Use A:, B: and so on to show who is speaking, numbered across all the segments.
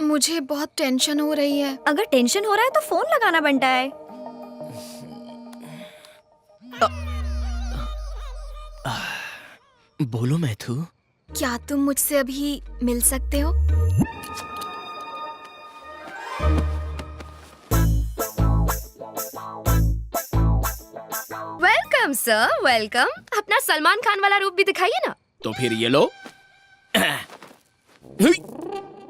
A: मुझे बहुत टेंशन हो रही है।
B: अगर टेंशन हो रहा है तो फोन लगाना बनता है।
C: बोलो मैथु।
A: क्या तुम मुझसे अभी मिल सकते हो?
D: Welcome sir, welcome. अपना सलमान खान वाला रूप भी दिखाइए ना।
C: तो फिर ये लो।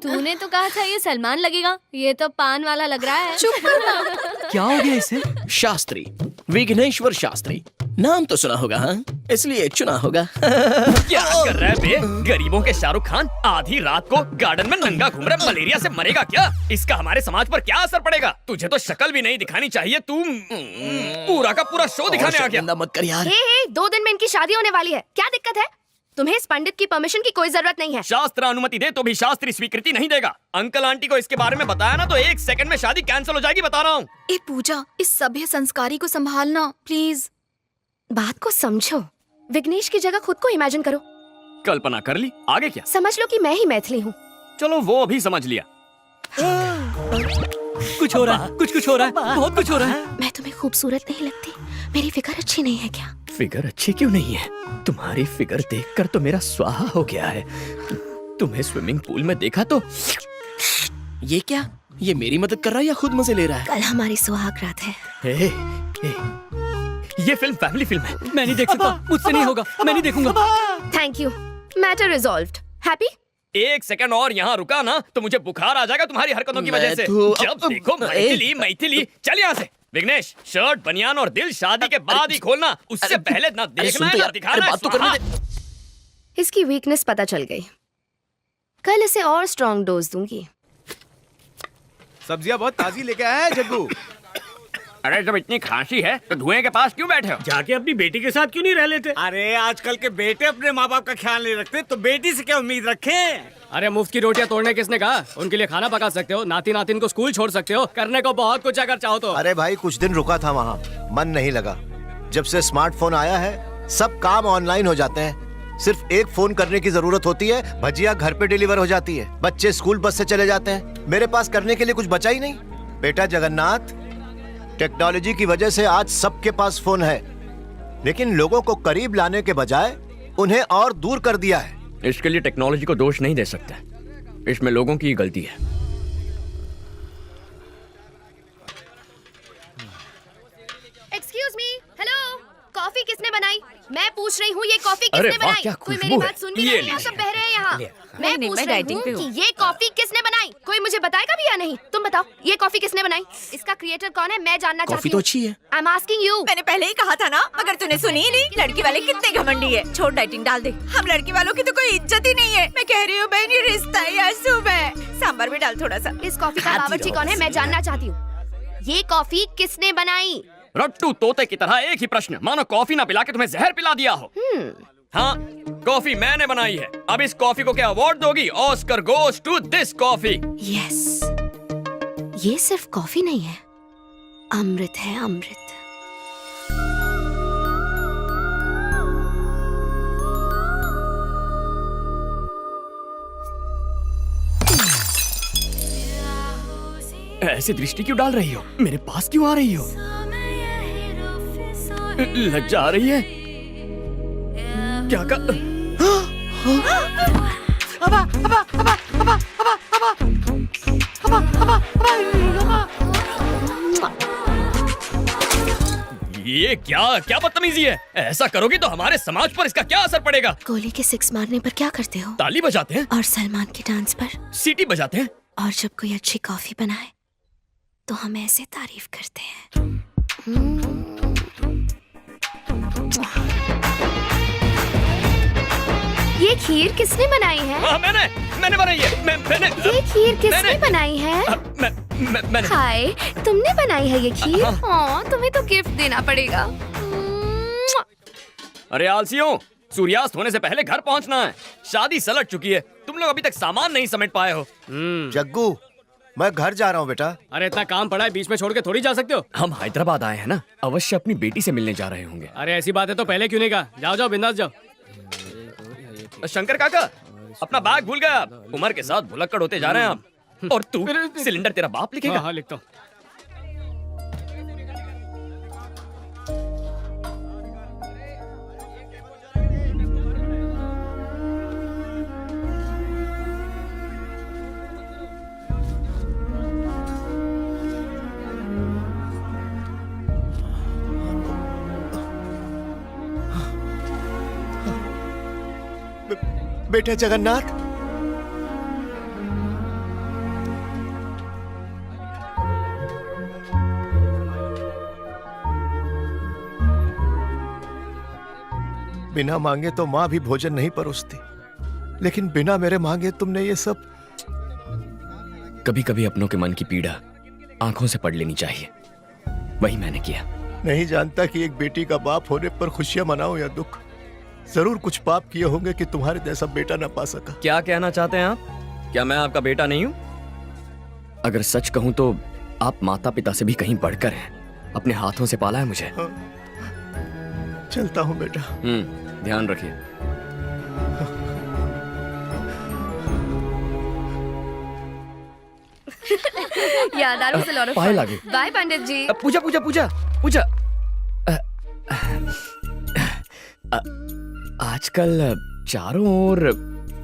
D: तूने तो कहा था ये सलमान लगेगा, ये तो पान वाला लग रहा है।
A: चुप करना।
E: क्या हो गया इसे?
C: शास्त्री, विघ्नेश्वर शास्त्री नाम तो सुना होगा, हाँ? इसलिए चुना होगा।
F: क्या कर रहा है बे? गरीबों के शाहरुख खान आधी रात को गार्डन में नंगा घूम रहा है, मलेरिया से मरेगा क्या? इसका हमारे समाज पर क्या असर पड़ेगा? तुझे तो शक्ल भी नहीं दिखानी चाहिए, तू पूरा का पूरा शो दिखाने आ गया।
C: मत कर यार।
D: हे, 2 दिन में इनकी शादी होने वाली है, क्या दिक्कत है? तुम्हें इस पंडित की परमिशन की कोई जरूरत नहीं है।
F: शास्त्र अनुमति दे तो भी शास्त्री स्वीकृति नहीं देगा। अंकल आंटी को इसके बारे में बताया ना तो 1 सेकंड में शादी कैंसिल हो जाएगी, बता रहा हूँ।
A: ए पूजा, इस सभ्य संस्कारी को संभालना प्लीज।
D: बात को समझो, विघ्नेश की जगह खुद को इमेजिन करो।
F: कल्पना कर ली, आगे क्या?
D: समझ लो कि मैं ही मैथिली हूँ।
F: चलो वो अभी समझ लिया।
E: कुछ हो रहा है, कुछ हो रहा है, बहुत कुछ हो रहा है।
D: मैं तुम्हें खूबसूरत नहीं लगती? मेरी फिगर अच्छी नहीं है क्या?
C: फिगर अच्छी क्यों नहीं है? तुम्हारी फिगर देखकर तो मेरा स्वाहा हो गया है। तुम्हें स्विमिंग पूल में देखा तो ये क्या? ये मेरी मदद कर रहा है या खुद मजे ले रहा है?
D: कल हमारी सुहाग रात है।
C: ए, ए,
F: ये फिल्म फैमिली फिल्म है।
E: मैं नहीं देख सकता, मुझसे नहीं होगा, मैं नहीं देखूंगा।
D: Thank you, matter resolved. Happy?
F: 1 second और यहाँ रुका ना तो मुझे बुखार आ जाएगा तुम्हारी हरकतों की वजह से। जब देखो मैथिली मैथिली। चल यहाँ से। विघ्नेश, शर्ट बनियान और दिल शादी के बाद ही खोलना, उससे पहले ना देखना है ना दिखाना है।
C: बात तो करने दे।
D: इसकी वीकनेस पता चल गई, कल इसे और स्ट्रॉन्ग डोज दूंगी।
G: सब्जियां बहुत ताजी लेके आया है जग्गू।
F: अरे जब इतनी खांसी है तो धुएं के पास क्यों बैठे हो?
H: जाके अपनी बेटी के साथ क्यों नहीं रह लेते?
G: अरे आजकल के बेटे अपने माँ बाप का ख्याल नहीं रखते तो बेटी से क्या उम्मीद रखें?
H: अरे मुफ्त की रोटियां तोड़ने किसने कहा? उनके लिए खाना पका सकते हो, नाती नातिन को स्कूल छोड़ सकते हो, करने को बहुत कुछ अगर चाहो तो।
I: अरे भाई कुछ दिन रुका था वहाँ, मन नहीं लगा। जब से स्मार्टफोन आया है सब काम ऑनलाइन हो जाते हैं। सिर्फ एक फोन करने की जरूरत होती है, भजिया घर पे डिलीवर हो जाती है, बच्चे स्कूल बस से चले जाते हैं। मेरे पास करने के लिए कुछ बचा ही नहीं। बेटा जगन्नाथ, टेक्नोलॉजी की वजह से आज सबके पास फोन है, लेकिन लोगों को करीब लाने के बजाय उन्हें और दूर कर दिया है।
F: इसके लिए टेक्नोलॉजी को दोष नहीं दे सकते, इसमें लोगों की गलती है।
D: एक्सक्यूज मी, हेलो, कॉफी किसने बनाई? मैं पूछ रही हूँ ये कॉफी
F: अरे
D: किसने
F: वाह,
D: बनाई?
F: क्या
D: कोई
F: खुशबू
D: मेरी
F: है।
D: बात सुन भी
F: ये
D: नहीं
F: ले,
D: रहा, सब बह रहे हैं यहाँ। मैं
B: नहीं,
D: पूछ
B: मैं
D: रही
B: डाइटिंग पे
D: हूँ
B: हूँ।
D: कि ये कॉफी किसने बनाई? कोई मुझे बताएगा भी या नहीं? तुम बताओ, ये कॉफी किसने बनाई? इसका क्रिएटर कौन है? मैं जानना
C: कॉफी
D: चाहती
C: तो
D: हूँ।
C: अच्छी है।
D: I am asking you.
B: मैंने पहले ही कहा था ना, मगर तूने सुनी ही नहीं। लड़की वाले कितने घमंडी है। छोड़, डाइटिंग डाल दे। हम लड़की वालों की तो कोई इज्जत ही नहीं है। मैं कह रही हूँ बहन, ये रिश्ता ही अशुभ है। सांभर भी डाल थोड़ा सा।
D: इस कॉफी का बावर्ची कौन है? मैं जानना चाहती हूँ। ये कॉफी किसने बनाई?
F: रट्टू तोते की तरह एक ही प्रश्न, मानो कॉफी ना पिला के तुम्हें जहर पिला दिया हो। हाँ, कॉफी मैंने बनाई है। अब इस कॉफी को क्या अवार्ड दोगी? Oscar goes to this coffee.
D: Yes, ये सिर्फ कॉफी नहीं है, अमृत है, अमृत।
F: ऐसी दृष्टि क्यों डाल रही हो? मेरे पास क्यों आ रही हो? लज्जा आ रही है क्या? ये क्या क्या बदतमीजी है? ऐसा करोगी तो हमारे समाज पर इसका क्या असर पड़ेगा?
D: गोली के 6 मारने पर क्या करते हो?
F: ताली बजाते हैं
D: और सलमान के डांस पर?
F: सीटी बजाते हैं।
D: और जब कोई अच्छी कॉफी बनाए तो हम ऐसे तारीफ करते हैं। ये खीर किसने बनाई है?
F: मैंने बनाई है। मैंने
D: ये खीर किसने बनाई है?
F: मैंने।
D: हाय, तुमने बनाई है ये खीर? हाँ, तुम्हें तो गिफ्ट देना पड़ेगा।
F: अरे आलसियों, सूर्यास्त होने से पहले घर पहुंचना है। शादी सलट चुकी है, तुम लोग अभी तक सामान नहीं समेट पाए हो।
I: जग्गू, मैं घर जा रहा हूँ बेटा।
H: अरे इतना काम पड़ा है, बीच में छोड़ के थोड़ी जा सकते हो।
F: हम हैदराबाद आए हैं ना, अवश्य अपनी बेटी से मिलने जा रहे होंगे।
H: अरे ऐसी बात है तो पहले क्यों नहीं कहा? जाओ जाओ, बिंदास जाओ।
F: शंकर काका, अपना बैग भूल गए आप। उमर के साथ भुलक्कड़ होते जा रहे हैं आप। और तू सिलेंडर तेरा बाप लिखेगा?
H: हाँ लिखता हूँ।
I: बेटा जगन्नाथ, बिना मांगे तो माँ भी भोजन नहीं परोसती, लेकिन बिना मेरे मांगे तुमने ये सब।
C: कभी कभी अपनों के मन की पीड़ा आंखों से पढ़ लेनी चाहिए, वही मैंने किया।
I: नहीं जानता कि एक बेटी का बाप होने पर खुशियां मनाओ या दुख। जरूर कुछ पाप किए होंगे कि तुम्हारे जैसा बेटा ना पा सका।
F: क्या कहना चाहते हैं आप? क्या मैं आपका बेटा नहीं हूँ?
C: अगर सच कहूं तो आप माता पिता से भी कहीं बढ़कर हैं। अपने हाथों से पाला है मुझे।
I: चलता हूँ बेटा।
C: ध्यान रखिए।
A: Yeah, that was a lot of
C: पाए
A: fun.
C: लागे।
A: Bye, पंडित जी.
C: पूजा पूजा पूजा पूजा। आजकल चारों ओर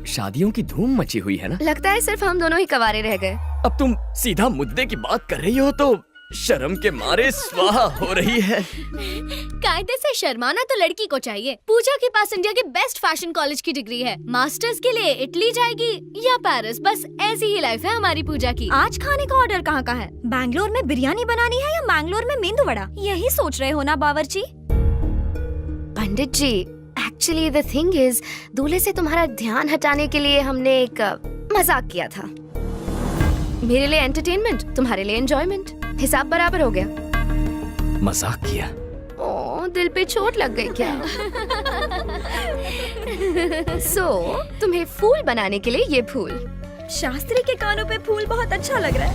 C: शादियों की धूम मची हुई है ना?
A: लगता है सिर्फ हम दोनों ही कवारे रह गए.
C: अब तुम सीधा मुद्दे की बात कर रही हो तो शर्म के मारे स्वाहा हो रही है।
D: कायदे से शर्माना तो लड़की को चाहिए। पूजा के पास इंडिया के बेस्ट फैशन कॉलेज की डिग्री है। मास्टर्स के लिए इटली जाएगी या पेरिस, बस ऐसी ही लाइफ है हमारी पूजा की।
B: आज खाने का ऑर्डर कहाँ का है? बैंगलोर में बिरयानी बनानी है या मैंगलोर में मेंदू वड़ा? यही सोच रहे हो ना बावर्ची?
D: पंडित जी, एक्चुअली द थिंग इज, दूल्हे से तुम्हारा ध्यान हटाने के लिए हमने एक मजाक किया था। मेरे लिए एंटरटेनमेंट, तुम्हारे लिए एंजॉयमेंट। हिसाब बराबर हो गया।
C: मजाक किया?
D: ओ, दिल पे चोट लग गई क्या? तुम्हें फूल बनाने के लिए ये फूल।
B: शास्त्री के कानों पे फूल बहुत अच्छा लग रहा है।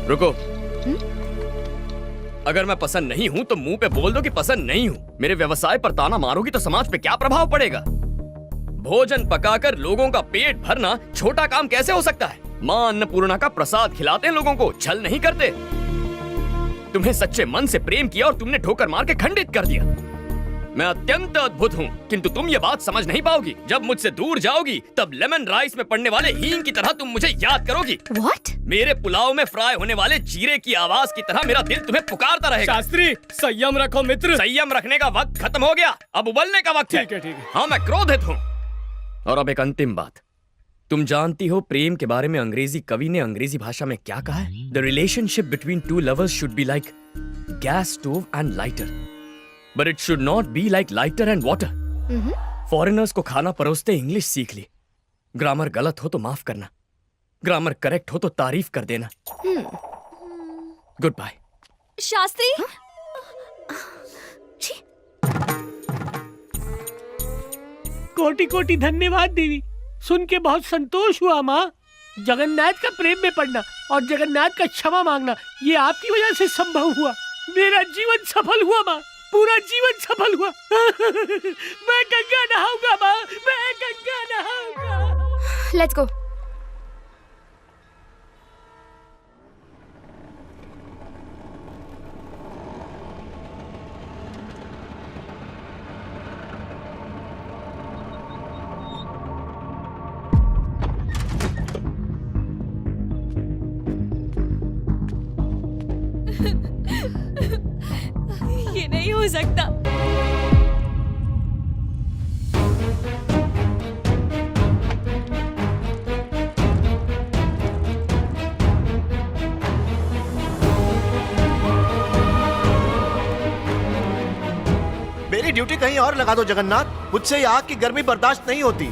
F: रुको। अगर मैं पसंद नहीं हूँ तो मुंह पे बोल दो कि पसंद नहीं हूँ। मेरे व्यवसाय पर ताना मारोगी तो समाज पे क्या प्रभाव पड़ेगा? भोजन पकाकर लोगों का पेट भरना छोटा काम कैसे हो सकता है? माँ अन्नपूर्णा का प्रसाद खिलाते हैं लोगों को, छल नहीं करते। तुम्हें सच्चे मन से प्रेम किया और तुमने ठोकर मार के खंडित कर दिया। मैं अत्यंत अद्भुत हूँ, किंतु तुम ये बात समझ नहीं पाओगी। जब मुझसे दूर जाओगी तब लेमन राइस में पड़ने वाले हींग की तरह तुम मुझे याद करोगी।
D: What?
F: मेरे पुलाव में फ्राई होने वाले जीरे की आवाज की तरह मेरा दिल तुम्हें पुकारता रहेगा।
H: शास्त्री, संयम रखो मित्र।
F: संयम रखने का वक्त खत्म हो गया, अब उबलने का वक्त है।
H: ठीक है।
F: हाँ, मैं क्रोधित हूँ। और अब एक अंतिम बात, तुम जानती हो प्रेम के बारे में अंग्रेजी कवि ने अंग्रेजी भाषा में क्या कहा है? The relationship between two lovers should be like gas stove and lighter, but it should not be like lighter and water. Foreigners को खाना परोसते इंग्लिश सीख ली। ग्रामर गलत हो तो माफ करना, ग्रामर करेक्ट हो तो तारीफ कर देना। Good bye.
B: शास्त्री,
E: कोटि कोटि धन्यवाद देवी। सुन के बहुत संतोष हुआ माँ। जगन्नाथ का प्रेम में पड़ना और जगन्नाथ का क्षमा मांगना, ये आपकी वजह से संभव हुआ। मेरा जीवन सफल हुआ माँ, पूरा जीवन सफल हुआ। मैं गंगा नहाऊंगा माँ, मैं गंगा नहाऊंगा।
D: Let's go.
B: ये नहीं हो सकता।
I: मेरी ड्यूटी कहीं और लगा दो जगन्नाथ, मुझसे ये आग की गर्मी बर्दाश्त नहीं होती।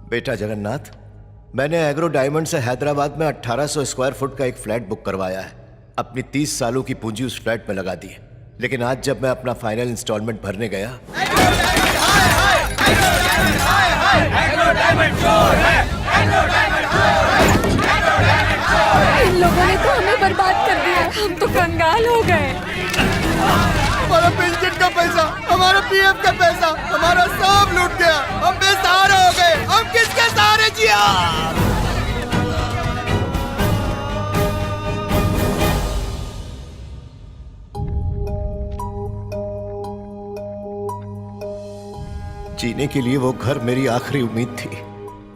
I: बेटा जगन्नाथ, मैंने एग्रो डायमंड से हैदराबाद में 1800 स्क्वायर फुट का एक फ्लैट बुक करवाया है। अपनी 30 सालों की पूंजी उस फ्लैट में लगा दी है, लेकिन आज जब मैं अपना फाइनल इंस्टॉलमेंट भरने गया
B: इन लोगों ने तो हमें बर्बाद कर दिया, हम तो कंगाल हो गए।
I: हमारा पेंशन का पैसा, हमारा पीएफ का पैसा, हमारा सब लूट गया। हम बेसहारा हो गए। हम किसके सहारे जिया? जीने के लिए वो घर मेरी आखिरी उम्मीद थी।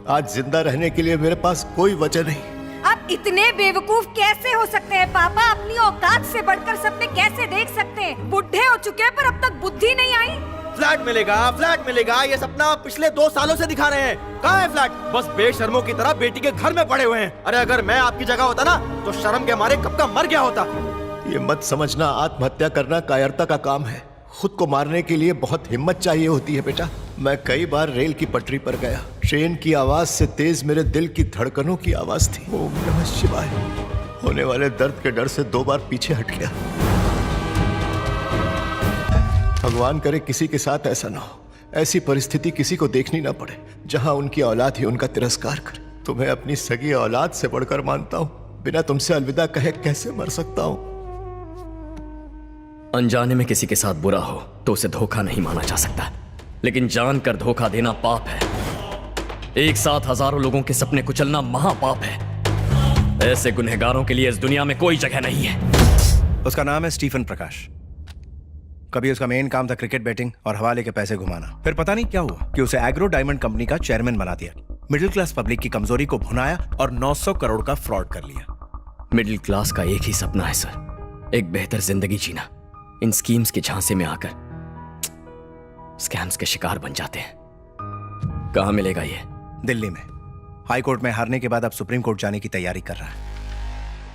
I: आज जिंदा रहने के लिए मेरे पास कोई वजह नहीं।
B: आप इतने बेवकूफ कैसे हो सकते हैं पापा? अपनी औकात से बढ़कर सपने कैसे देख सकते हैं? बुढ़े हो चुके हैं पर अब तक बुद्धि नहीं आई।
J: फ्लैट मिलेगा, ये सपना आप पिछले 2 सालों से दिखा रहे हैं। कहाँ है फ्लैट? बस बेशर्मों की तरह बेटी के घर में पड़े हुए हैं। अरे अगर मैं आपकी जगह होता ना तो शर्म के मारे कब का मर गया होता।
I: ये मत समझना आत्महत्या करना कायरता का काम है। खुद को मारने के लिए बहुत हिम्मत चाहिए होती है बेटा। मैं कई बार रेल की पटरी पर गया। ट्रेन की आवाज से तेज मेरे दिल की धड़कनों की आवाज थी। ओम नमः शिवाय। होने वाले दर्द के डर से 2 बार पीछे हट गया। भगवान करे किसी के साथ ऐसा ना हो। ऐसी परिस्थिति किसी को देखनी ना पड़े जहां उनकी औलाद ही उनका तिरस्कार करे। तुम्हें अपनी सगी औलाद से बढ़कर मानता हूं। बिना तुमसे अलविदा कहे कैसे मर सकता हूं?
F: अनजाने में किसी के साथ बुरा हो तो उसे धोखा नहीं माना जा सकता, लेकिन जानकर धोखा देना पाप है। एक साथ हजारों लोगों के सपने कुचलना महापाप है। ऐसे गुनहगारों के लिए इस दुनिया में कोई जगह नहीं है।
J: उसका नाम है स्टीफन प्रकाश। कभी उसका मेन काम था क्रिकेट बैटिंग और हवाले के पैसे घुमाना। फिर पता नहीं क्या हुआ कि उसे एग्रो डायमंड कंपनी का चेयरमैन बना दिया। मिडिल क्लास पब्लिक की कमजोरी को भुनाया और 900 करोड़ का फ्रॉड कर लिया।
F: मिडिल क्लास का एक ही सपना है सर, एक बेहतर जिंदगी जीना। इन स्कीम्स के झांसे में आकर स्कैम्स के शिकार बन जाते हैं। कहां मिलेगा ये?
J: दिल्ली में। हाई कोर्ट में हारने के बाद अब सुप्रीम कोर्ट जाने की तैयारी कर रहा है।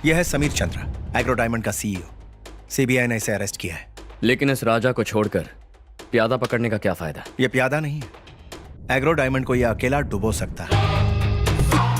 J: यह है समीर चंद्रा, एग्रो डायमंड का सीईओ। सीबीआई ने इसे अरेस्ट किया है।
F: लेकिन इस राजा को छोड़कर प्यादा पकड़ने का क्या फायदा?
J: यह प्यादा नहीं है। एग्रो डायमंड को यह अकेला डुबो सकता है।